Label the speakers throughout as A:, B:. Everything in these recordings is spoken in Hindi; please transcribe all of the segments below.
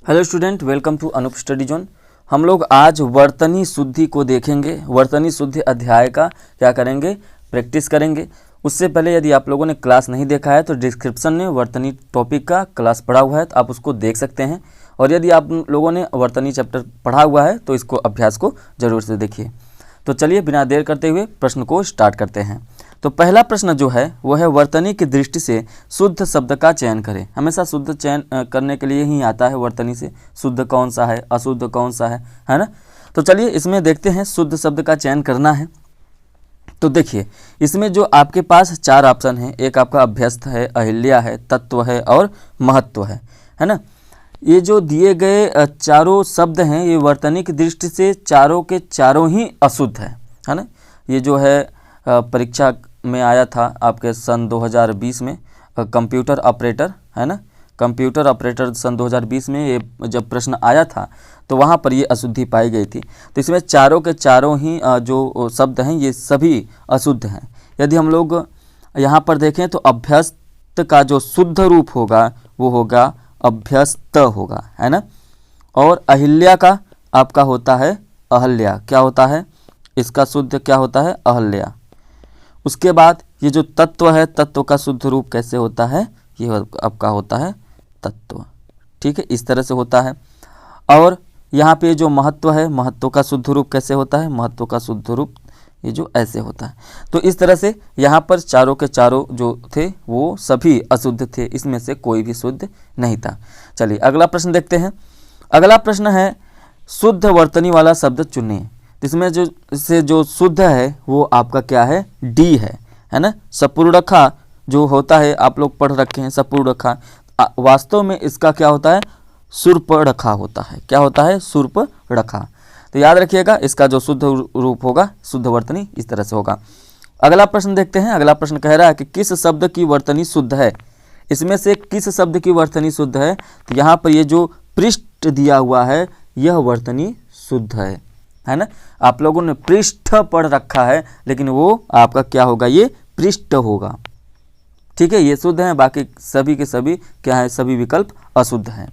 A: Hello student, welcome to Anoop study zone. हम लोग आज वर्तनी शुद्धि को देखेंगे। वर्तनी शुद्धि अध्याय का क्या करेंगे, प्रैक्टिस करेंगे। उससे पहले यदि आप लोगों ने क्लास नहीं देखा है तो डिस्क्रिप्शन में वर्तनी टॉपिक का क्लास पढ़ा हुआ है, तो आप उसको देख सकते हैं। और यदि आप लोगों ने वर्तनी चैप्टर पढ़ा हुआ है तो इसको अभ्यास को जरूर से देखिए। तो चलिए बिना देर करते हुए प्रश्न को स्टार्ट करते हैं। तो पहला प्रश्न जो है वो है वर्तनी की दृष्टि से शुद्ध शब्द का चयन करें। हमेशा शुद्ध चयन करने के लिए ही आता है वर्तनी से, शुद्ध कौन सा है, अशुद्ध कौन सा है ना। तो चलिए इसमें देखते हैं शुद्ध शब्द का चयन करना है। तो देखिए इसमें जो आपके पास चार ऑप्शन हैं, एक आपका अभ्यस्त है, अहिल्या है, तत्व है और महत्व है ना। ये जो दिए गए चारों शब्द हैं ये वर्तनी की दृष्टि से चारों के चारों ही अशुद्ध है ना। ये जो है परीक्षा में आया था आपके सन 2020 में, कंप्यूटर ऑपरेटर है ना। कंप्यूटर ऑपरेटर सन 2020 में ये जब प्रश्न आया था तो वहाँ पर ये अशुद्धि पाई गई थी। तो इसमें चारों के चारों ही जो शब्द हैं ये सभी अशुद्ध हैं। यदि हम लोग यहाँ पर देखें तो अभ्यस्त का जो शुद्ध रूप होगा वो होगा अभ्यस्त होगा, है ना। और अहिल्या का आपका होता है अहल्या। क्या होता है इसका शुद्ध, क्या होता है अहल्या। उसके बाद ये जो तत्व है, तत्व का शुद्ध रूप कैसे होता है, ये आपका होता है तत्व। ठीक है, इस तरह से होता है। और यहाँ पे जो महत्व है, महत्व का शुद्ध रूप कैसे होता है, महत्व का शुद्ध रूप ये जो ऐसे होता है। तो इस तरह से यहाँ पर चारों के चारों जो थे वो सभी अशुद्ध थे, इसमें से कोई भी शुद्ध नहीं था। चलिए अगला प्रश्न देखते हैं। अगला प्रश्न है शुद्ध वर्तनी वाला शब्द चुनिए। इसमें जो शुद्ध है वो आपका क्या है, डी है ना। सपूर्णखा जो होता है आप लोग पढ़ रखे हैं, सपूर्णखा वास्तव में इसका क्या होता है, शूर्पणखा होता है। क्या होता है, शूर्पणखा। तो याद रखिएगा इसका जो शुद्ध रूप होगा, शुद्ध वर्तनी इस तरह से होगा। अगला प्रश्न देखते हैं। अगला प्रश्न कह रहा है कि किस शब्द की वर्तनी शुद्ध है। इसमें से किस शब्द की वर्तनी शुद्ध है। तो यहाँ पर ये जो पृष्ठ दिया हुआ है यह वर्तनी शुद्ध है ना। आप लोगों ने पृष्ठ पढ़ रखा है लेकिन वो आपका क्या होगा, ये पृष्ठ होगा। ठीक है, ये शुद्ध है, बाकी सभी के सभी क्या है, सभी विकल्प अशुद्ध हैं।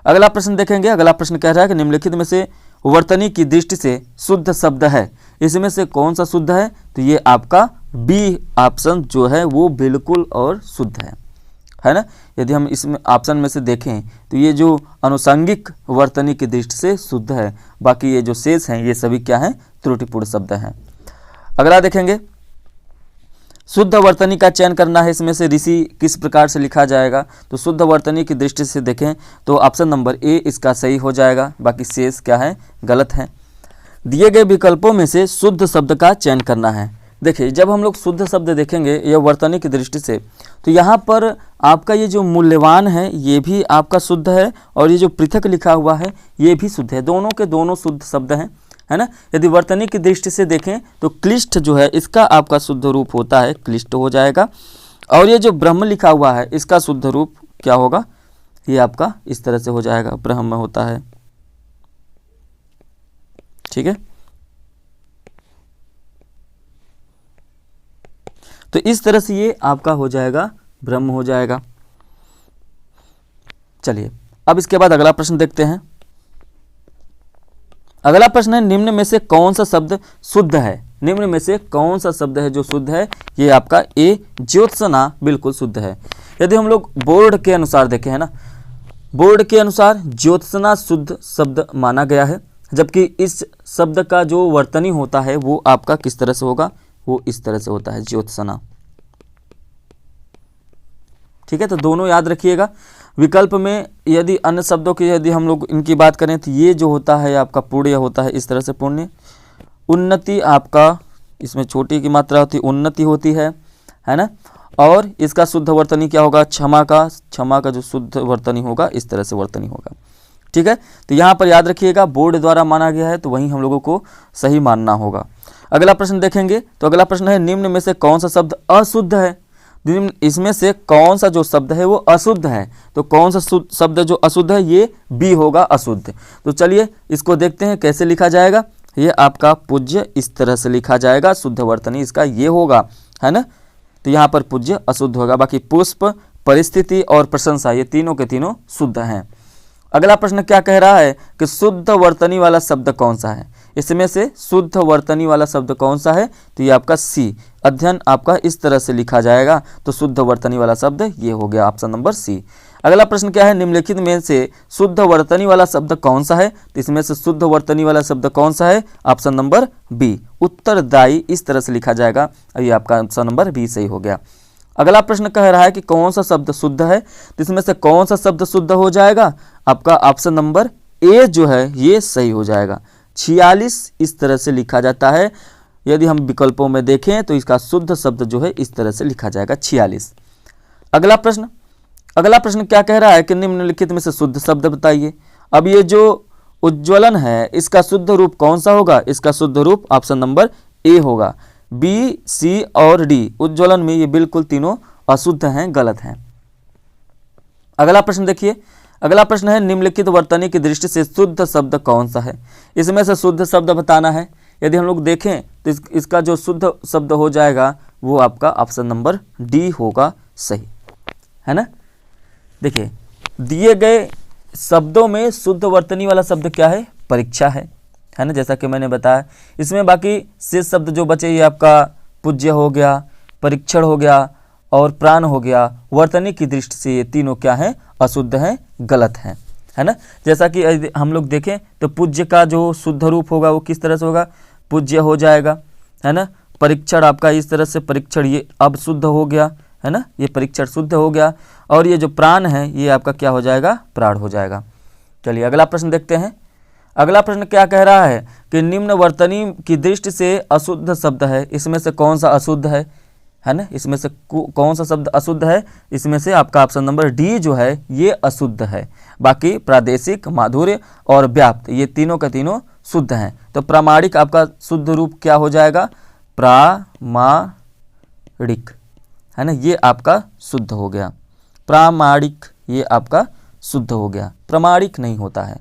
A: अगला प्रश्न देखेंगे। अगला प्रश्न कह रहा है कि निम्नलिखित में से वर्तनी की दृष्टि से शुद्ध शब्द है, इसमें से कौन सा शुद्ध है। तो ये आपका बी ऑप्शन जो है वो बिल्कुल और शुद्ध है ना। यदि हम इसमें ऑप्शन में से देखें तो ये जो अनुषंगिक वर्तनी की दृष्टि से शुद्ध है, बाकी ये जो शेष हैं ये सभी क्या हैं, त्रुटिपूर्ण शब्द हैं। अगला देखेंगे शुद्ध वर्तनी का चयन करना है। इसमें से ऋषि किस प्रकार से लिखा जाएगा। तो शुद्ध वर्तनी की दृष्टि से देखें तो ऑप्शन नंबर ए इसका सही हो जाएगा, बाकी शेष क्या है, गलत है। दिए गए विकल्पों में से शुद्ध शब्द का चयन करना है। देखिए जब हम लोग शुद्ध शब्द देखेंगे यह वर्तनी की दृष्टि से, तो यहाँ पर आपका ये जो मूल्यवान है ये भी आपका शुद्ध है और ये जो पृथक लिखा हुआ है ये भी शुद्ध है। दोनों के दोनों शुद्ध शब्द हैं, है ना। यदि वर्तनी की दृष्टि से देखें तो क्लिष्ट जो है इसका आपका शुद्ध रूप होता है क्लिष्ट हो जाएगा। और ये जो ब्रह्म लिखा हुआ है इसका शुद्ध रूप क्या होगा, ये आपका इस तरह से हो जाएगा, ब्रह्म होता है। ठीक है, तो इस तरह से ये आपका हो जाएगा, ब्रह्म हो जाएगा। चलिए अब इसके बाद अगला प्रश्न देखते हैं। अगला प्रश्न है निम्न में से कौन सा शब्द शुद्ध है। निम्न में से कौन सा शब्द है जो शुद्ध है। ये आपका ए ज्योत्सना बिल्कुल शुद्ध है। यदि हम लोग बोर्ड के अनुसार देखें, है ना, बोर्ड के अनुसार ज्योत्सना शुद्ध शब्द माना गया है, जबकि इस शब्द का जो वर्तनी होता है वो आपका किस तरह से होगा, वो इस तरह से होता है, ज्योत्सना। ठीक है, तो दोनों याद रखिएगा। विकल्प में यदि अन्य शब्दों की यदि हम लोग इनकी बात करें तो ये जो होता है आपका पुण्य होता है, इस तरह से पुण्य। उन्नति आपका इसमें छोटी की मात्रा होती है, उन्नति होती है ना। और इसका शुद्ध वर्तनी क्या होगा, क्षमा का जो शुद्ध वर्तनी होगा इस तरह से वर्तनी होगा। ठीक है, तो यहाँ पर याद रखिएगा बोर्ड द्वारा माना गया है तो वहीं हम लोगों को सही मानना होगा। अगला प्रश्न देखेंगे। तो अगला प्रश्न है निम्न में से कौन सा शब्द अशुद्ध है। इसमें से कौन सा जो शब्द है वो अशुद्ध है। तो कौन सा शब्द जो अशुद्ध है, ये बी होगा, अशुद्ध। तो चलिए इसको देखते हैं कैसे लिखा जाएगा। ये आपका पूज्य इस तरह से लिखा जाएगा, शुद्ध वर्तनी इसका ये होगा, है ना। तो यहाँ पर पूज्य अशुद्ध होगा, बाकी पुष्प, परिस्थिति और प्रशंसा ये तीनों के तीनों शुद्ध हैं। अगला प्रश्न क्या कह रहा है कि शुद्ध वर्तनी वाला शब्द कौन सा है। इसमें से शुद्ध वर्तनी वाला शब्द कौन सा है, तो ये आपका सी, अध्ययन आपका इस तरह से लिखा जाएगा, तो शुद्ध वर्तनी वाला शब्द ये हो गया ऑप्शन नंबर सी। अगला प्रश्न क्या है, निम्नलिखित में से शुद्ध वर्तनी वाला शब्द कौन सा है, तो इसमें से शुद्ध वर्तनी वाला शब्द कौन सा है, ऑप्शन नंबर बी, उत्तरदायी, इस तरह से लिखा जाएगा, ये आपका ऑप्शन नंबर बी सही हो गया। अगला प्रश्न कह रहा है कि कौन सा शब्द शुद्ध है, तो इसमें से कौन सा शब्द शुद्ध हो जाएगा, आपका ऑप्शन नंबर ए जो है ये सही हो जाएगा। 46 इस तरह से लिखा जाता है, यदि हम विकल्पों में देखें तो इसका शुद्ध शब्द जो है इस तरह से लिखा जाएगा 46। अगला प्रश्न क्या कह रहा है कि निम्नलिखित में से शुद्ध शब्द बताइए। अब ये जो उज्ज्वलन है इसका शुद्ध रूप कौन सा होगा, इसका शुद्ध रूप ऑप्शन नंबर ए होगा। बी, सी और डी उज्ज्वलन में ये बिल्कुल तीनों अशुद्ध हैं, गलत हैं। अगला प्रश्न देखिए, अगला प्रश्न है निम्नलिखित वर्तनी की दृष्टि से शुद्ध शब्द कौन सा है। इसमें से शुद्ध शब्द बताना है। यदि हम लोग देखें तो इसका जो शुद्ध शब्द हो जाएगा वो आपका ऑप्शन नंबर डी होगा सही, है ना। देखिए दिए गए शब्दों में शुद्ध वर्तनी वाला शब्द क्या है, परीक्षा है ना, जैसा कि मैंने बताया। इसमें बाकी शेष शब्द जो बचे ये आपका पूज्य हो गया, परीक्षण हो गया और प्राण हो गया। वर्तनी की दृष्टि से ये तीनों क्या हैं, अशुद्ध हैं, गलत हैं, है ना। जैसा कि हम लोग देखें तो पूज्य का जो शुद्ध रूप होगा वो किस तरह से होगा, पूज्य हो जाएगा, है ना। परीक्षण आपका इस तरह से, परीक्षण ये अब शुद्ध हो गया, है ना, ये परीक्षण शुद्ध हो गया। और ये जो प्राण है ये आपका क्या हो जाएगा, प्राण हो जाएगा। चलिए अगला प्रश्न देखते हैं। अगला प्रश्न क्या कह रहा है कि निम्न वर्तनी की दृष्टि से अशुद्ध शब्द है, इसमें से कौन सा अशुद्ध है ना, इसमें से कौन सा शब्द अशुद्ध है, इसमें से आपका ऑप्शन नंबर डी जो है ये अशुद्ध है। बाकी प्रादेशिक, माधुर्य और व्याप्त ये तीनों का तीनों शुद्ध हैं। तो प्रामाणिक आपका शुद्ध रूप क्या हो जाएगा, प्रामाणिक, है ना, ये आपका शुद्ध हो गया। प्रामाणिक ये आपका शुद्ध हो गया, प्रामाणिक नहीं होता है।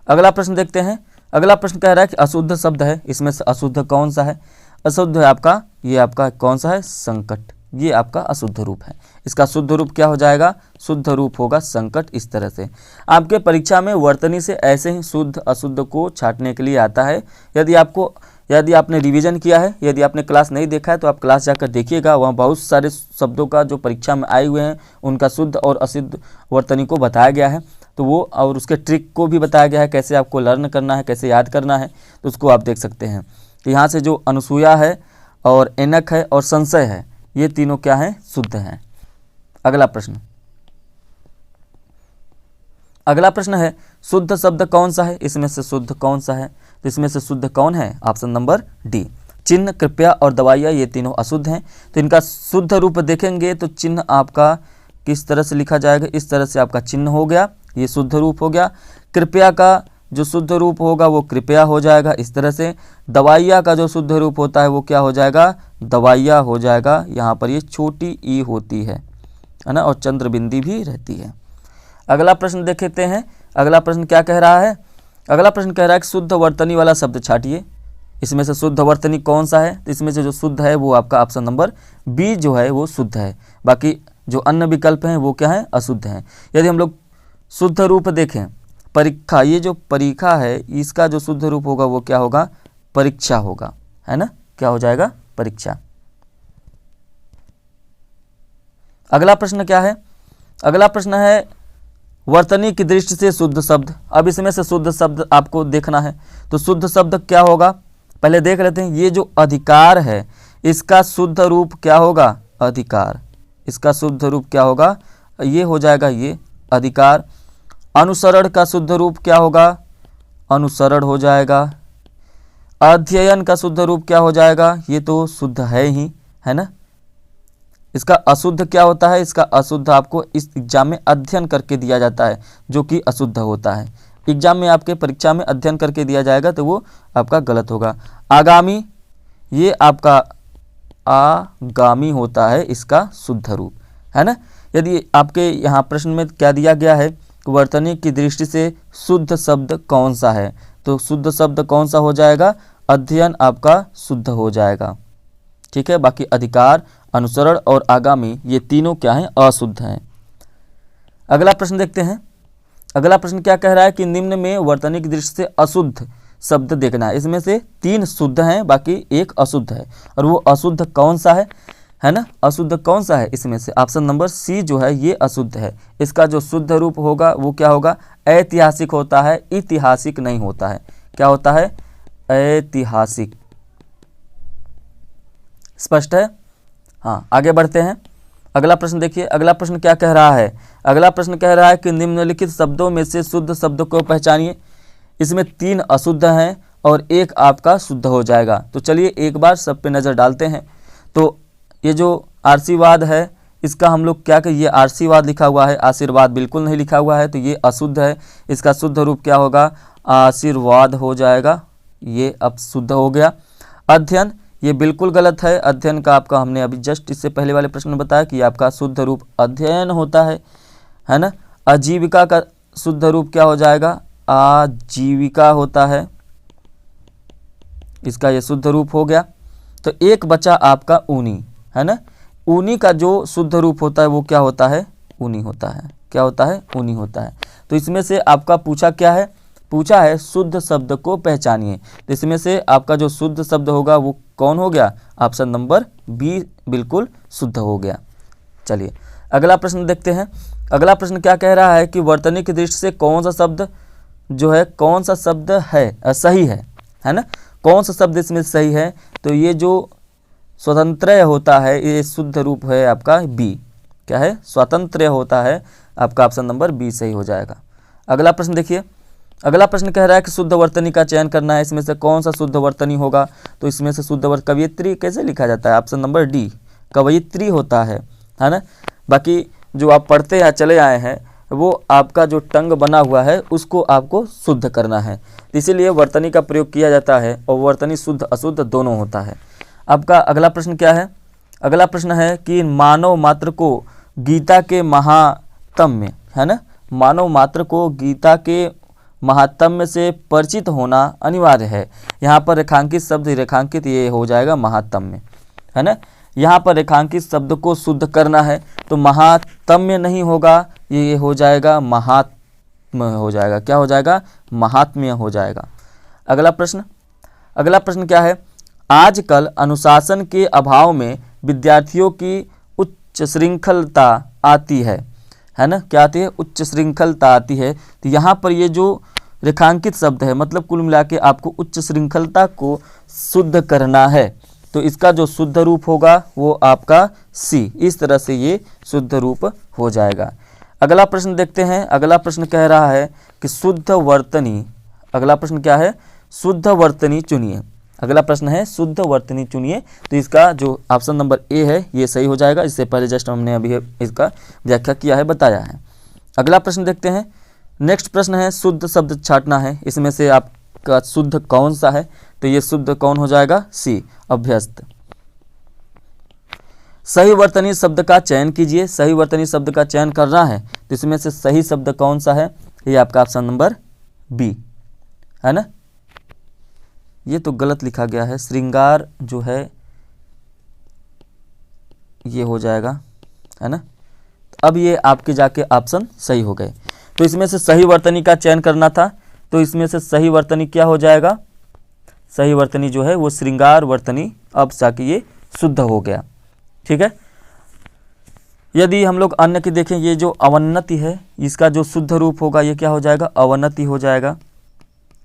A: अगला प्रश्न देखते हैं। अगला प्रश्न कह रहा है कि अशुद्ध शब्द है, इसमें से अशुद्ध कौन सा है। अशुद्ध है आपका, ये आपका कौन सा है, संकट, ये आपका अशुद्ध रूप है। इसका शुद्ध रूप क्या हो जाएगा, शुद्ध रूप होगा संकट। इस तरह से आपके परीक्षा में वर्तनी से ऐसे ही शुद्ध अशुद्ध को छांटने के लिए आता है। यदि आपने रिवीजन किया है, यदि आपने क्लास नहीं देखा है तो आप क्लास जाकर देखिएगा, वहाँ बहुत सारे शब्दों का जो परीक्षा में आए हुए हैं उनका शुद्ध और अशुद्ध वर्तनी को बताया गया है। तो वो और उसके ट्रिक को भी बताया गया है, कैसे आपको लर्न करना है, कैसे याद करना है, तो उसको आप देख सकते हैं। तो यहाँ से जो अनुसूया है और एनक है और संशय है ये तीनों क्या हैं, शुद्ध हैं। अगला प्रश्न है शुद्ध शब्द कौन सा है, इसमें से शुद्ध कौन सा है। तो इसमें से शुद्ध कौन है, ऑप्शन नंबर डी, चिन्ह, कृपया और दवाइयाँ ये तीनों अशुद्ध हैं। तो इनका शुद्ध रूप देखेंगे तो चिन्ह आपका किस तरह से लिखा जाएगा, इस तरह से आपका चिन्ह हो गया, ये शुद्ध रूप हो गया। कृपया का जो शुद्ध रूप होगा वो कृपया हो जाएगा इस तरह से। दवाइया का जो शुद्ध रूप होता है वो क्या हो जाएगा, दवाइया हो जाएगा। यहाँ पर ये छोटी ई होती है ना, और चंद्र बिंदी भी रहती है। अगला प्रश्न देखते हैं। अगला प्रश्न क्या कह रहा है, अगला प्रश्न कह रहा है कि शुद्ध वर्तनी वाला शब्द छाटिए। इसमें से शुद्ध वर्तनी कौन सा है, तो इसमें से जो शुद्ध है वो आपका ऑप्शन नंबर बी जो है वो शुद्ध है। बाकी जो अन्य विकल्प हैं वो क्या है, अशुद्ध हैं। यदि हम लोग शुद्ध रूप देखें, परीक्षा, ये जो परीक्षा है इसका जो शुद्ध रूप होगा वो क्या होगा, परीक्षा होगा, है ना, क्या हो जाएगा, परीक्षा। अगला प्रश्न क्या है, अगला प्रश्न है वर्तनी की दृष्टि से शुद्ध शब्द। अब इसमें से शुद्ध शब्द आपको देखना है, तो शुद्ध शब्द क्या होगा पहले देख लेते हैं। ये जो अधिकार है इसका शुद्ध रूप क्या होगा, अधिकार, इसका शुद्ध रूप क्या होगा, ये हो जाएगा ये अधिकार। अनुसरण का शुद्ध रूप क्या होगा, अनुसरण हो जाएगा। अध्ययन का शुद्ध रूप क्या हो जाएगा, ये तो शुद्ध है ही, है ना। इसका अशुद्ध क्या होता है, इसका अशुद्ध आपको इस एग्जाम में अध्ययन करके दिया जाता है जो कि अशुद्ध होता है। एग्जाम में आपके परीक्षा में अध्ययन करके दिया जाएगा तो वो आपका गलत होगा। आगामी, ये आपका आगामी होता है इसका शुद्ध रूप, है ना। यदि आपके यहाँ प्रश्न में क्या दिया गया है, वर्तनी की दृष्टि से शुद्ध शब्द कौन सा है, तो शुद्ध शब्द कौन सा हो जाएगा, अध्ययन आपका शुद्ध हो जाएगा, ठीक है। बाकी अधिकार, अनुसरण और आगामी ये तीनों क्या हैं, अशुद्ध हैं। अगला प्रश्न देखते हैं। अगला प्रश्न क्या कह रहा है कि निम्न में वर्तनी की दृष्टि से अशुद्ध शब्द देखना है। इसमें से 3 शुद्ध हैं, बाकी 1 अशुद्ध है, और वो अशुद्ध कौन सा है ना? अशुद्ध कौन सा है? इसमें से ऑप्शन नंबर सी जो है ये अशुद्ध है। इसका जो शुद्ध रूप होगा वो क्या होगा? ऐतिहासिक होता है, ऐतिहासिक नहीं होता है। क्या होता है? ऐतिहासिक। स्पष्ट है? हाँ, आगे बढ़ते हैं। अगला प्रश्न देखिए, अगला प्रश्न क्या कह रहा है? अगला प्रश्न कह रहा है कि निम्नलिखित शब्दों में से शुद्ध शब्द को पहचानिए। इसमें 3 अशुद्ध हैं और 1 आपका शुद्ध हो जाएगा। तो चलिए एक बार सब पे नज़र डालते हैं। तो ये जो आशीर्वाद है, इसका हम लोग क्या कहें? ये आशीर्वाद लिखा हुआ है, आशीर्वाद बिल्कुल नहीं लिखा हुआ है, तो ये अशुद्ध है। इसका शुद्ध रूप क्या होगा? आशीर्वाद हो जाएगा। ये अब शुद्ध हो गया। अध्ययन, ये बिल्कुल गलत है। अध्ययन का आपका हमने अभी जस्ट इससे पहले वाले प्रश्न में बताया कि आपका शुद्ध रूप अध्ययन होता है ना? आजीविका का शुद्ध रूप क्या हो जाएगा? आजीविका होता है। इसका ये शुद्ध रूप हो गया। तो एक बचा आपका ऊनी, है ना? ऊनी का जो शुद्ध रूप होता है वो क्या होता है? ऊनी होता है। क्या होता है? ऊनी होता है। तो इसमें से आपका पूछा क्या है? पूछा है शुद्ध शब्द को पहचानिए। तो इसमें से आपका जो शुद्ध शब्द होगा वो कौन हो गया? ऑप्शन नंबर बी बिल्कुल शुद्ध हो गया। चलिए अगला प्रश्न देखते हैं। अगला प्रश्न क्या कह रहा है कि वर्तनी की दृष्टि से कौन सा शब्द जो है, कौन सा शब्द है सही है ना? कौन सा शब्द इसमें सही है? तो ये जो स्वतंत्र होता है ये शुद्ध रूप है आपका बी। क्या है? स्वतंत्र होता है। आपका ऑप्शन नंबर बी सही हो जाएगा। अगला प्रश्न देखिए। अगला प्रश्न कह रहा है कि शुद्ध वर्तनी का चयन करना है। इसमें से कौन सा शुद्ध वर्तनी होगा? तो इसमें से शुद्ध वर्त कवयित्री कैसे लिखा जाता है? ऑप्शन नंबर डी कवयित्री होता है ना? बाकी जो आप पढ़ते या चले आए हैं वो आपका जो टंग बना हुआ है उसको आपको शुद्ध करना है, इसीलिए वर्तनी का प्रयोग किया जाता है और वर्तनी शुद्ध अशुद्ध दोनों होता है। आपका अगला प्रश्न क्या है? अगला प्रश्न है कि मानव मात्र को गीता के महात्म्य, है ना? मानव मात्र को गीता के महात्म्य से परिचित होना अनिवार्य है। यहाँ पर रेखांकित शब्द रेखांकित ये हो जाएगा महात्म्य, है ना? यहाँ पर रेखांकित शब्द को शुद्ध करना है तो महात्म्य नहीं होगा, ये हो जाएगा महात्म्य हो जाएगा। क्या हो जाएगा? महात्म्य हो जाएगा। अगला प्रश्न क्या है? आजकल अनुशासन के अभाव में विद्यार्थियों की उच्च श्रृंखलता आती है ना? क्या आती है? उच्च श्रृंखलता आती है। तो यहाँ पर ये जो रेखांकित शब्द है मतलब कुल मिला के आपको उच्च श्रृंखलता को शुद्ध करना है। तो इसका जो शुद्ध रूप होगा वो आपका सी। इस तरह से ये शुद्ध रूप हो जाएगा। अगला प्रश्न देखते हैं। अगला प्रश्न कह रहा है कि शुद्ध वर्तनी, अगला प्रश्न क्या है? शुद्ध वर्तनी चुनिए। अगला प्रश्न है शुद्ध वर्तनी चुनिए। तो इसका जो ऑप्शन नंबर ए है ये सही हो जाएगा। इससे पहले जस्ट हमने अभी इसका व्याख्या किया है, बताया है। अगला प्रश्न देखते हैं। नेक्स्ट प्रश्न है शुद्ध शब्द छांटना है। इसमें से आपका शुद्ध कौन सा है? तो ये शुद्ध कौन हो जाएगा? सी अभ्यस्त। सही वर्तनी शब्द का चयन कीजिए। सही वर्तनी शब्द का चयन करना है तो इसमें से सही शब्द कौन सा है? ये आपका ऑप्शन नंबर बी है ना? ये तो गलत लिखा गया है। श्रृंगार जो है ये हो जाएगा, है ना? अब ये आपके जाके ऑप्शन सही हो गए। तो इसमें से सही वर्तनी का चयन करना था तो इसमें से सही वर्तनी क्या हो जाएगा? सही वर्तनी जो है वो श्रृंगार वर्तनी। अब जाके ये शुद्ध हो गया। ठीक है। यदि हम लोग अन्य की देखें, ये जो अवन्नति है इसका जो शुद्ध रूप होगा ये क्या हो जाएगा? अवन्नति हो जाएगा।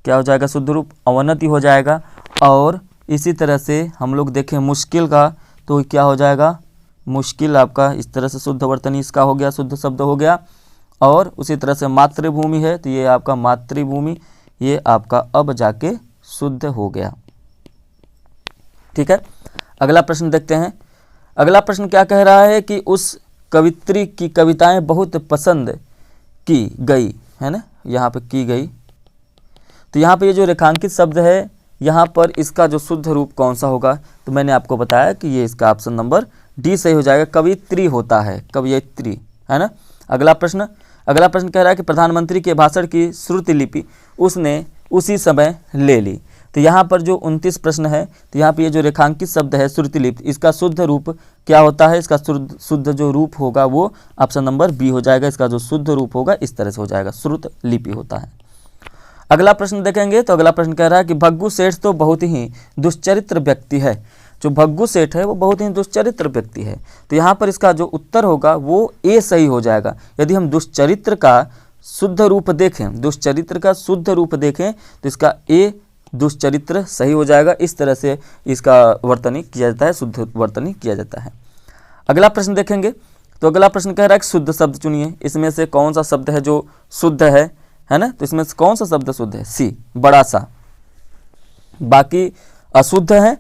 A: क्या हो जाएगा? शुद्ध रूप अवन्नति हो जाएगा। और इसी तरह से हम लोग देखें मुश्किल का तो क्या हो जाएगा? मुश्किल आपका इस तरह से शुद्ध वर्तनी इसका हो गया, शुद्ध शब्द हो गया। और उसी तरह से मातृभूमि है तो ये आपका मातृभूमि, ये आपका अब जाके शुद्ध हो गया। ठीक है। अगला प्रश्न देखते हैं। अगला प्रश्न क्या कह रहा है कि उस कवित्री की कविताएं बहुत पसंद की गई, है ना? यहाँ पे की गई। तो यहाँ पे ये जो रेखांकित शब्द है यहाँ पर इसका जो शुद्ध रूप कौन सा होगा? तो मैंने आपको बताया कि ये इसका ऑप्शन नंबर डी सही हो जाएगा। कवित्री होता है, कवयित्री, है ना? अगला प्रश्न कह रहा है कि प्रधानमंत्री के भाषण की श्रुति लिपि उसने उसी समय ले ली। तो यहाँ पर जो 29 प्रश्न है, तो यहाँ पे ये जो रेखांकित शब्द है श्रुतिलिपि, इसका शुद्ध रूप क्या होता है? इसका शुद्ध जो रूप होगा वो ऑप्शन नंबर बी हो जाएगा। इसका जो शुद्ध रूप होगा इस तरह से हो जाएगा, श्रुतलिपि होता है। अगला प्रश्न देखेंगे तो अगला प्रश्न कह रहा है कि भग्गू सेठ तो बहुत ही दुष्चरित्र व्यक्ति है। जो भग्गू सेठ है वो बहुत ही दुष्चरित्र व्यक्ति है, तो यहाँ पर इसका जो उत्तर होगा वो ए सही हो जाएगा। यदि हम दुष्चरित्र का शुद्ध रूप देखें, दुष्चरित्र का शुद्ध रूप देखें तो इसका ए दुष्चरित्र सही हो जाएगा। इस तरह से इसका वर्तनी किया जाता है, शुद्ध वर्तनी किया जाता है। अगला प्रश्न देखेंगे तो अगला प्रश्न कह रहा है कि शुद्ध शब्द चुनिए, इसमें से कौन सा शब्द है जो शुद्ध है ना? तो इसमें से कौन सा शब्द शुद्ध है? सी, बड़ा सा। बाकी अशुद्ध है।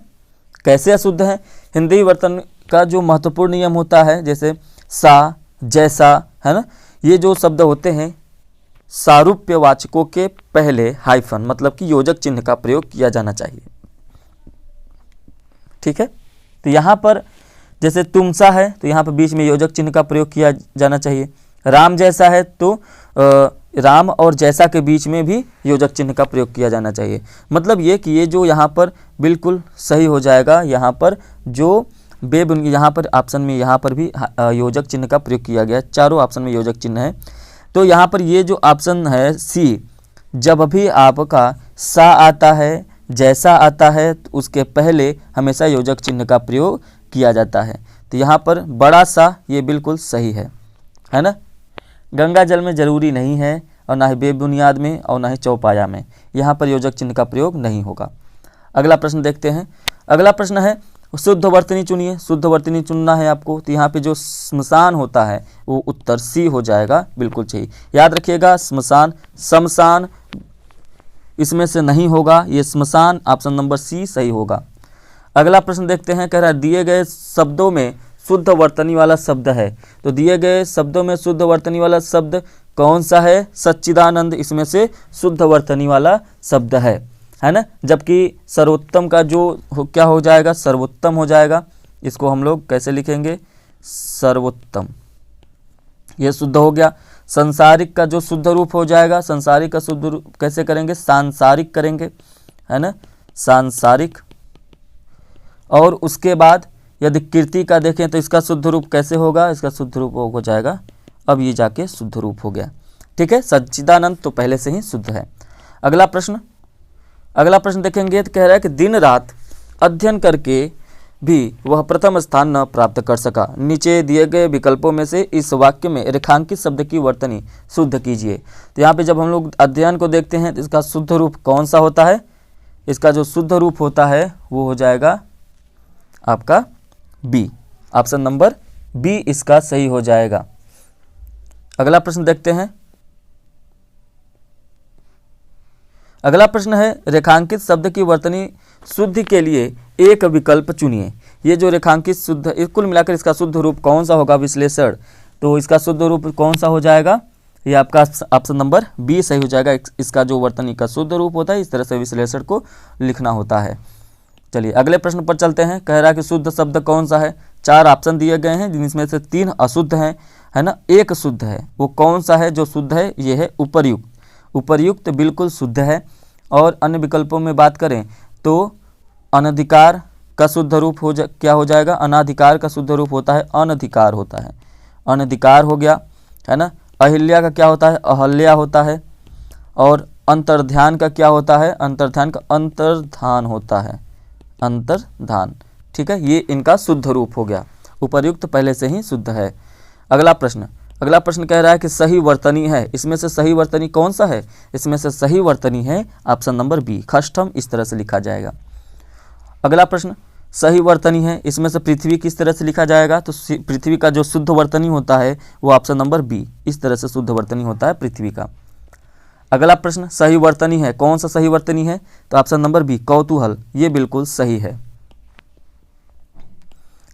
A: कैसे अशुद्ध है? हिंदी वर्तन का जो महत्वपूर्ण नियम होता है, जैसे सा, जैसा, है ना, ये जो शब्द होते हैं सारूप्यवाचकों के पहले हाइफन मतलब कि योजक चिन्ह का प्रयोग किया जाना चाहिए। ठीक है, तो यहाँ पर जैसे तुमसा है तो यहाँ पर बीच में योजक चिन्ह का प्रयोग किया जाना चाहिए। राम जैसा है तो राम और जैसा के बीच में भी योजक चिन्ह का प्रयोग किया जाना चाहिए। मतलब ये कि ये जो यहाँ पर बिल्कुल सही हो जाएगा। यहाँ पर जो यहाँ पर ऑप्शन में यहाँ पर भी योजक चिन्ह का प्रयोग किया गया, चारों ऑप्शन में योजक चिन्ह है। तो यहाँ पर ये जो ऑप्शन है सी, जब भी आपका सा आता है, जैसा आता है, तो उसके पहले हमेशा योजक चिन्ह का प्रयोग किया जाता है। तो यहाँ पर बड़ा सा ये बिल्कुल सही है ना। गंगा जल में ज़रूरी नहीं है और ना ही बेबुनियाद में और ना ही चौपाया में, यहाँ पर योजक चिन्ह का प्रयोग नहीं होगा। अगला प्रश्न देखते हैं। अगला प्रश्न है शुद्ध वर्तनी चुनिए। शुद्ध वर्तनी चुनना है आपको, तो यहाँ पे जो स्मशान होता है वो उत्तर सी हो जाएगा, बिल्कुल सही। याद रखिएगा स्मशान, शमशान इसमें से नहीं होगा, ये स्मशान ऑप्शन नंबर सी सही होगा। अगला प्रश्न देखते हैं, कह रहा है दिए गए शब्दों में शुद्ध वर्तनी वाला शब्द है। तो दिए गए शब्दों में शुद्ध वर्तनी वाला शब्द कौन सा है? सच्चिदानंद इसमें से शुद्ध वर्तनी वाला शब्द है ना। जबकि सर्वोत्तम का जो क्या हो जाएगा? सर्वोत्तम हो जाएगा। इसको हम लोग कैसे लिखेंगे? सर्वोत्तम, ये शुद्ध हो गया। संसारिक का जो शुद्ध रूप हो जाएगा, संसारिक का शुद्ध रूप कैसे करेंगे? सांसारिक करेंगे, है ना, सांसारिक। और उसके बाद यदि कीर्ति का देखें तो इसका शुद्ध रूप कैसे होगा? इसका शुद्ध रूप हो जाएगा, अब ये जाके शुद्ध रूप हो गया। ठीक है, सच्चिदानंद तो पहले से ही शुद्ध है। अगला प्रश्न देखेंगे तो कह रहा है कि दिन रात अध्ययन करके भी वह प्रथम स्थान न प्राप्त कर सका। नीचे दिए गए विकल्पों में से इस वाक्य में रेखांकित शब्द की वर्तनी शुद्ध कीजिए। तो यहाँ पे जब हम लोग अध्ययन को देखते हैं तो इसका शुद्ध रूप कौन सा होता है? इसका जो शुद्ध रूप होता है वो हो जाएगा आपका बी, ऑप्शन नंबर बी इसका सही हो जाएगा। अगला प्रश्न देखते हैं। अगला प्रश्न है रेखांकित शब्द की वर्तनी शुद्धि के लिए एक विकल्प चुनिए। ये जो रेखांकित शुद्ध, कुल मिलाकर इसका शुद्ध रूप कौन सा होगा? विश्लेषण। तो इसका शुद्ध रूप कौन सा हो जाएगा? ये आपका ऑप्शन नंबर बी सही हो जाएगा। इसका जो वर्तनी का शुद्ध रूप होता है इस तरह से विश्लेषण को लिखना होता है। चलिए अगले प्रश्न पर चलते हैं। कह रहा है कि शुद्ध शब्द कौन सा है? 4 ऑप्शन दिए गए हैं जिनमें से 3 अशुद्ध हैं, है ना, 1 शुद्ध है। वो कौन सा है जो शुद्ध है? ये है उपर्युक्त। उपर्युक्त बिल्कुल शुद्ध है। और अन्य विकल्पों में बात करें तो अनधिकार का शुद्ध रूप क्या हो जाएगा? अनाधिकार का शुद्ध रूप होता है अनधिकार होता है, अनधिकार हो गया, है ना। अहिल्या का क्या होता है? अहल्या होता है। और अंतर्ध्यान का क्या होता है? अंतर्ध्यान का अंतर्धान होता है, अंतर्धान। ठीक है, ये इनका शुद्ध रूप हो गया। उपर्युक्त पहले से ही शुद्ध है। अगला प्रश्न कह रहा है कि सही वर्तनी है। इसमें से सही वर्तनी कौन सा है? इसमें से सही वर्तनी है ऑप्शन नंबर बी, खष्टम इस तरह से लिखा जाएगा। अगला प्रश्न सही वर्तनी है, इसमें से पृथ्वी किस तरह से लिखा जाएगा? तो पृथ्वी का जो शुद्ध वर्तनी होता है वो ऑप्शन नंबर बी, इस तरह से शुद्ध वर्तनी होता है पृथ्वी का। अगला प्रश्न सही वर्तनी है, कौन सा सही वर्तनी है? तो ऑप्शन नंबर बी, कौतूहल, ये बिल्कुल सही है।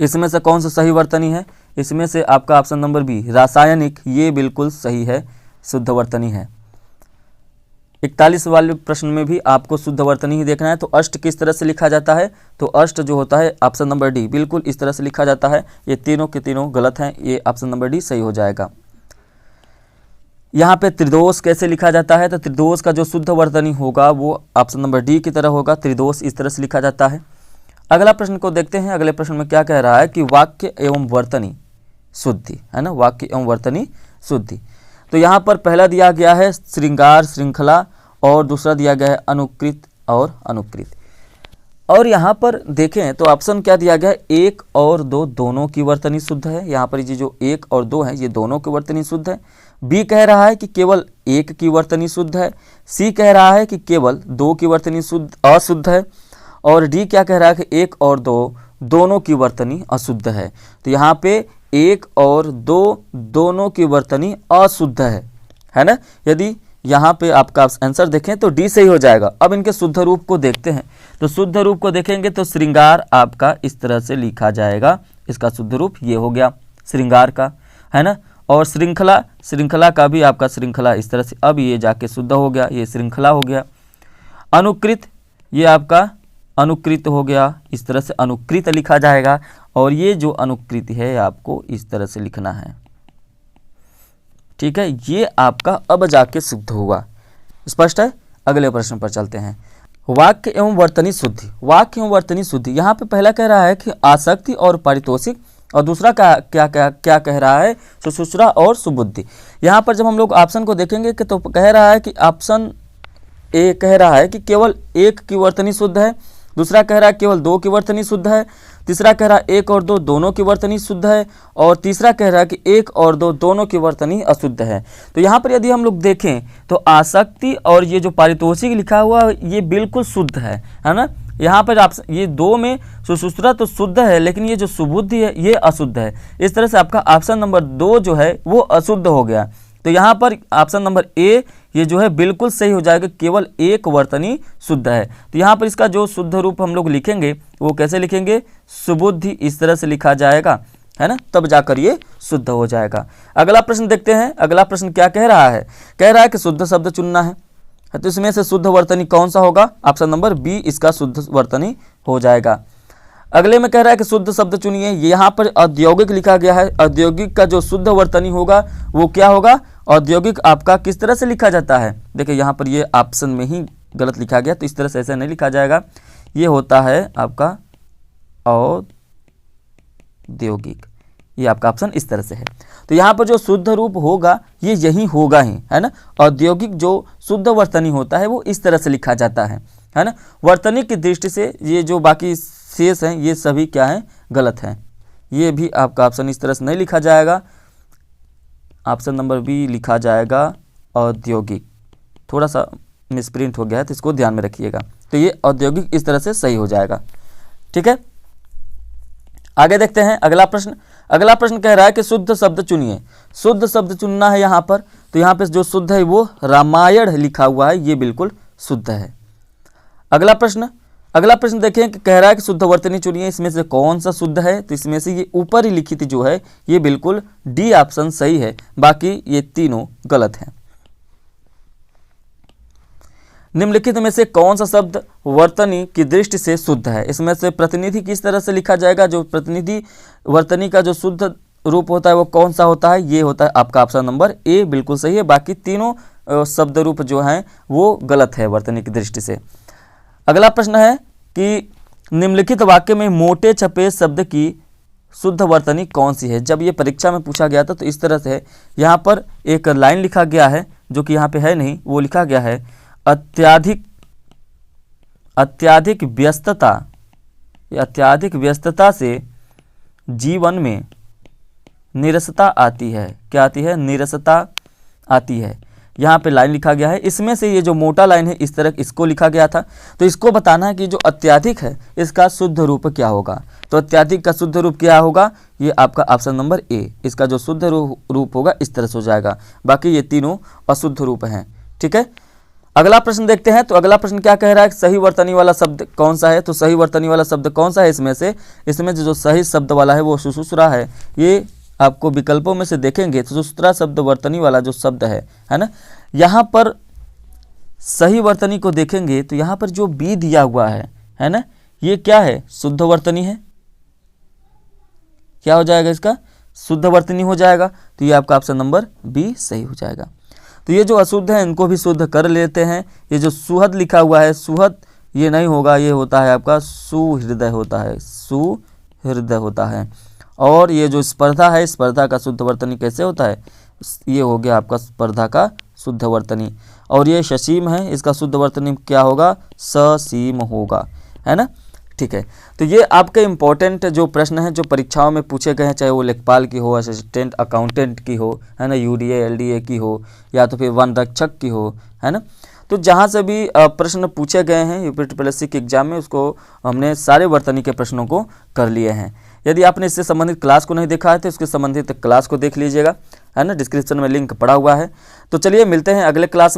A: इसमें से कौन सा सही वर्तनी है? इसमें से आपका ऑप्शन नंबर बी, रासायनिक, ये बिल्कुल सही है, शुद्ध वर्तनी है। 41 वाले प्रश्न में भी आपको शुद्ध वर्तनी ही देखना है। तो अष्ट किस तरह से लिखा जाता है? तो अष्ट जो होता है ऑप्शन नंबर डी, बिल्कुल इस तरह से लिखा जाता है। ये तीनों के तीनों गलत हैं, ये ऑप्शन नंबर डी सही हो जाएगा। यहाँ पे त्रिदोष कैसे लिखा जाता है, तो त्रिदोष का जो शुद्ध वर्तनी होगा वो ऑप्शन नंबर डी की तरह होगा, त्रिदोष इस तरह से लिखा जाता है। अगला प्रश्न को देखते हैं। अगले प्रश्न में क्या कह रहा है कि वाक्य एवं वर्तनी शुद्धि, है ना, वाक्य एवं वर्तनी शुद्धि। तो यहाँ पर पहला दिया गया है श्रृंगार श्रृंखला और दूसरा दिया गया है अनुकृत और अनुकृत। और यहाँ पर देखें तो ऑप्शन क्या दिया गया है, 1 और 2 दोनों की वर्तनी शुद्ध है। यहाँ पर ये जो 1 और 2 है ये दोनों की वर्तनी शुद्ध है। बी कह रहा है कि केवल 1 की वर्तनी शुद्ध है। सी कह रहा है कि केवल 2 की वर्तनी शुद्ध अशुद्ध है। और डी क्या कह रहा है कि 1 और 2 दोनों की वर्तनी अशुद्ध है। तो यहाँ पे 1 और 2 दोनों की वर्तनी अशुद्ध है ना। यदि यहाँ पे आपका आंसर देखें तो डी सही हो जाएगा। अब इनके शुद्ध रूप को देखते हैं। तो शुद्ध रूप को देखेंगे तो श्रृंगार आपका इस तरह से लिखा जाएगा। इसका शुद्ध रूप ये हो गया श्रृंगार का, है ना। और श्रृंखला, श्रृंखला का भी आपका श्रृंखला इस तरह से, अब ये जाके शुद्ध हो गया, ये श्रृंखला हो गया। अनुकृत, ये आपका अनुकृत हो गया, इस तरह से अनुकृत लिखा जाएगा। और ये जो अनुकृत है आपको इस तरह से लिखना है, ठीक है। ये आपका अब जाके शुद्ध हुआ, स्पष्ट है। अगले प्रश्न पर चलते हैं। वाक्य एवं वर्तनी शुद्धि, वाक्य एवं वर्तनी शुद्धि। यहाँ पे पहला कह रहा है कि आसक्ति और पारितोषिक, और दूसरा क्या कह रहा है, सुश्रुषा और सुबुद्धि। यहाँ पर जब हम लोग ऑप्शन को देखेंगे कि तो कह रहा है कि ऑप्शन ए कह रहा है कि केवल 1 की वर्तनी शुद्ध है, दूसरा कह रहा है केवल 2 की वर्तनी शुद्ध है, तीसरा कह रहा है 1 और 2 दोनों की वर्तनी शुद्ध है, और तीसरा कह रहा है कि 1 और 2 दोनों की वर्तनी अशुद्ध है। तो यहाँ पर यदि हम लोग देखें तो आसक्ति और ये जो पारितोषिक लिखा हुआ ये बिल्कुल शुद्ध है ना। यहाँ पर आप ये 2 में सुश्रुषा तो शुद्ध है, लेकिन ये जो सुबुद्धि है ये अशुद्ध है। इस तरह से आपका ऑप्शन नंबर 2 जो है वो अशुद्ध हो गया। तो यहाँ पर ऑप्शन नंबर ए ये जो है बिल्कुल सही हो जाएगा, केवल 1 वर्तनी शुद्ध है। तो यहाँ पर इसका जो शुद्ध रूप हम लोग लिखेंगे वो कैसे लिखेंगे, सुबुद्धि इस तरह से लिखा जाएगा, है ना, तब जाकर ये शुद्ध हो जाएगा। अगला प्रश्न देखते हैं। अगला प्रश्न क्या कह रहा है, कह रहा है कि शुद्ध शब्द चुनना है। तो इसमें से शुद्ध वर्तनी कौन सा होगा, ऑप्शन नंबर बी इसका शुद्ध वर्तनी हो जाएगा। अगले में कह रहा है कि शुद्ध शब्द चुनिए। यहाँ पर औद्योगिक लिखा गया है, औद्योगिक का जो शुद्ध वर्तनी होगा वो क्या होगा, औद्योगिक आपका किस तरह से लिखा जाता है। देखिए यहाँ पर ये ऑप्शन में ही गलत लिखा गया, तो इस तरह से ऐसे नहीं लिखा जाएगा। ये होता है आपका औद्योगिक, ये आपका ऑप्शन इस तरह से है। तो यहाँ पर जो शुद्ध रूप होगा ये यही होगा ही, है ना। औद्योगिक जो शुद्ध वर्तनी होता है वो इस तरह से लिखा जाता है ना। वर्तनी की दृष्टि से ये जो बाकी शेष हैं ये सभी क्या हैं, गलत हैं। ये भी आपका ऑप्शन इस तरह से नहीं लिखा जाएगा, ऑप्शन नंबर बी लिखा जाएगा औद्योगिक। थोड़ा सा मिसप्रिंट हो गया है तो इसको ध्यान में रखिएगा। तो ये औद्योगिक इस तरह से सही हो जाएगा, ठीक है। आगे देखते हैं अगला प्रश्न। अगला प्रश्न कह रहा है कि शुद्ध शब्द चुनिए। शुद्ध शब्द चुनना है यहाँ पर। तो यहाँ पे जो शुद्ध है वो रामायण लिखा हुआ है, ये बिल्कुल शुद्ध है। अगला प्रश्न देखें कि कह रहा है कि शुद्ध वर्तनी चुनिए। इसमें से कौन सा शुद्ध है, तो इसमें से ये ऊपर ही लिखित जो है ये बिल्कुल डी ऑप्शन सही है, बाकी ये तीनों गलत हैं। निम्नलिखित में से कौन सा शब्द वर्तनी की दृष्टि से शुद्ध है। इसमें से प्रतिनिधि किस तरह से लिखा जाएगा, जो प्रतिनिधि वर्तनी का जो शुद्ध रूप होता है वो कौन सा होता है, ये होता है आपका ऑप्शन नंबर ए बिल्कुल सही है, बाकी तीनों शब्द रूप जो हैं वो गलत है वर्तनी की दृष्टि से। अगला प्रश्न है कि निम्नलिखित वाक्य में मोटे छपे शब्द की शुद्ध वर्तनी कौन सी है। जब ये परीक्षा में पूछा गया था तो इस तरह से है, यहाँ पर एक लाइन लिखा गया है जो कि यहाँ पे है नहीं, वो लिखा गया है अत्यधिक व्यस्तता से जीवन में नीरसता आती है। क्या आती है, नीरसता आती है। यहाँ पे लाइन लिखा गया है, इसमें से ये जो मोटा लाइन है इस तरह इसको लिखा गया था। तो इसको बताना है कि जो अत्यधिक है इसका शुद्ध रूप क्या होगा। तो अत्यधिक का शुद्ध रूप क्या होगा, ये आपका ऑप्शन नंबर ए, इसका जो शुद्ध रूप होगा इस तरह से हो जाएगा, बाकी ये तीनों अशुद्ध रूप हैं, ठीक है। अगला प्रश्न देखते हैं। तो अगला प्रश्न क्या कह रहा है, सही वर्तनी वाला शब्द कौन सा है। तो सही वर्तनी वाला शब्द कौन सा है, इसमें जो सही शब्द वाला है वो सुश्रुषा है। ये आपको विकल्पों में से देखेंगे तो सुश्रुषा शब्द वर्तनी वाला जो शब्द है ना, यहाँ पर सही वर्तनी को देखेंगे तो यहाँ पर जो बी दिया हुआ है ना, ये क्या है, शुद्ध वर्तनी है। क्या हो जाएगा, इसका शुद्ध वर्तनी हो जाएगा। तो ये आपका ऑप्शन नंबर बी सही हो जाएगा। तो ये जो अशुद्ध है इनको भी शुद्ध कर लेते हैं। ये जो सुहृद लिखा हुआ है, सुहृद ये नहीं होगा, ये होता है आपका सुहृदय होता है, सुहृदय होता है। और ये जो स्पर्धा है, स्पर्धा का शुद्ध वर्तनी कैसे होता है, ये हो गया आपका स्पर्धा का शुद्ध वर्तनी। और ये शसीम है, इसका शुद्ध वर्तनी क्या होगा, ससीम होगा, है ना। ठीक है, तो ये आपके इम्पोर्टेंट जो प्रश्न हैं जो परीक्षाओं में पूछे गए हैं, चाहे वो लेखपाल की हो, असिस्टेंट अकाउंटेंट की हो, है ना, यूडीए एलडीए की हो, या तो फिर वन रक्षक की हो, है ना। तो जहाँ से भी प्रश्न पूछे गए हैं यूपीएससी के एग्जाम में, उसको हमने सारे वर्तनी के प्रश्नों को कर लिए हैं। यदि आपने इससे संबंधित क्लास को नहीं देखा है तो इसके संबंधित क्लास को देख लीजिएगा, है ना, डिस्क्रिप्शन में लिंक पड़ा हुआ है। तो चलिए मिलते हैं अगले क्लास